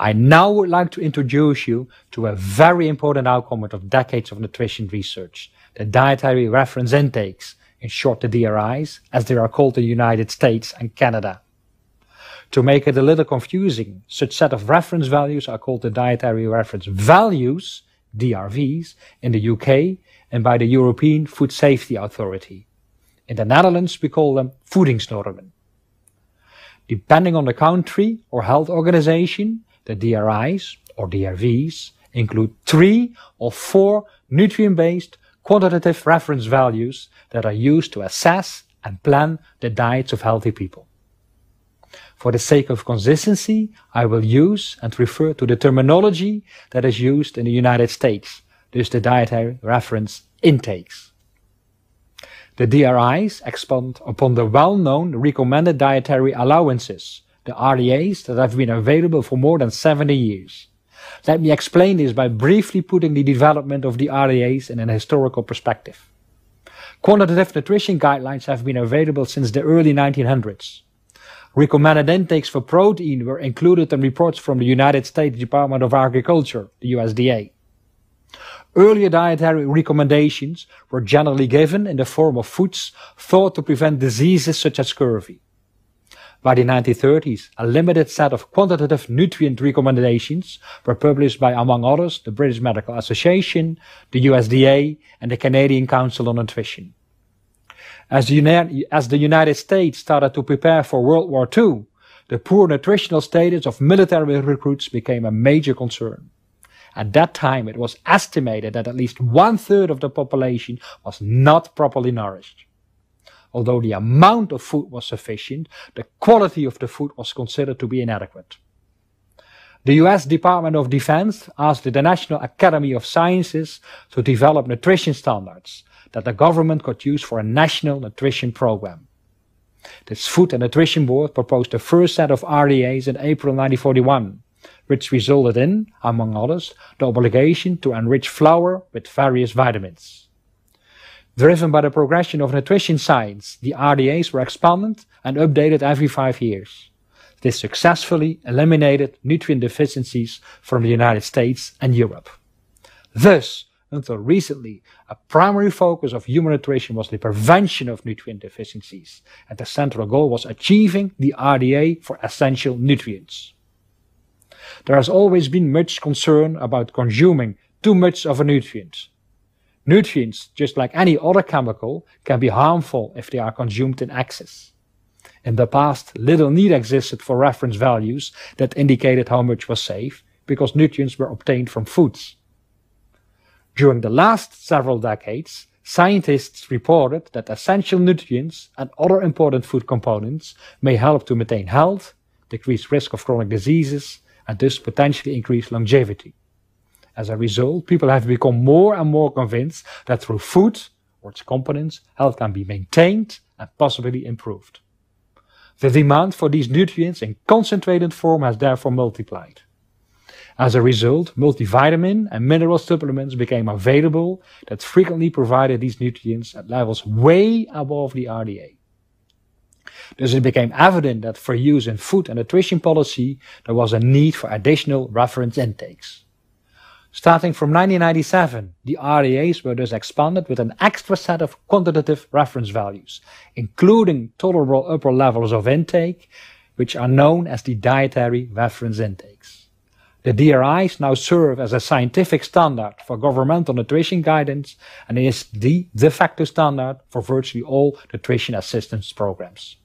I now would like to introduce you to a very important outcome of decades of nutrition research, the dietary reference intakes, in short the DRIs, as they are called in the United States and Canada. To make it a little confusing, such set of reference values are called the dietary reference values, DRVs, in the UK and by the European Food Safety Authority. In the Netherlands we call them voedingsnormen. Depending on the country or health organization, the DRIs or DRVs include 3 or 4 nutrient-based quantitative reference values that are used to assess and plan the diets of healthy people. For the sake of consistency, I will use and refer to the terminology that is used in the United States, thus the dietary reference intakes. The DRIs expand upon the well-known recommended dietary allowances, the RDAs, that have been available for more than 70 years. Let me explain this by briefly putting the development of the RDAs in an historical perspective. Quantitative nutrition guidelines have been available since the early 1900s. Recommended intakes for protein were included in reports from the United States Department of Agriculture, the USDA. Earlier dietary recommendations were generally given in the form of foods thought to prevent diseases such as scurvy. By the 1930s, a limited set of quantitative nutrient recommendations were published by, among others, the British Medical Association, the USDA, and the Canadian Council on Nutrition. As the United States started to prepare for World War II, the poor nutritional status of military recruits became a major concern. At that time, it was estimated that at least 1/3 of the population was not properly nourished. Although the amount of food was sufficient, the quality of the food was considered to be inadequate. The US Department of Defense asked the National Academy of Sciences to develop nutrition standards that the government could use for a national nutrition program. This Food and Nutrition Board proposed the first set of RDAs in April 1941, which resulted in, among others, the obligation to enrich flour with various vitamins. Driven by the progression of nutrition science, the RDAs were expanded and updated every 5 years. This successfully eliminated nutrient deficiencies from the United States and Europe. Thus, until recently, a primary focus of human nutrition was the prevention of nutrient deficiencies, and the central goal was achieving the RDA for essential nutrients. There has always been much concern about consuming too much of a nutrient. Nutrients, just like any other chemical, can be harmful if they are consumed in excess. In the past, little need existed for reference values that indicated how much was safe, because nutrients were obtained from foods. During the last several decades, scientists reported that essential nutrients and other important food components may help to maintain health, decrease risk of chronic diseases, and thus potentially increase longevity. As a result, people have become more and more convinced that through food or its components, health can be maintained and possibly improved. The demand for these nutrients in concentrated form has therefore multiplied. As a result, multivitamin and mineral supplements became available that frequently provided these nutrients at levels way above the RDA. Thus it became evident that for use in food and nutrition policy, there was a need for additional reference intakes. Starting from 1997, the RDAs were thus expanded with an extra set of quantitative reference values, including tolerable upper levels of intake, which are known as the dietary reference intakes. The DRIs now serve as a scientific standard for governmental nutrition guidance and is the de facto standard for virtually all nutrition assistance programs.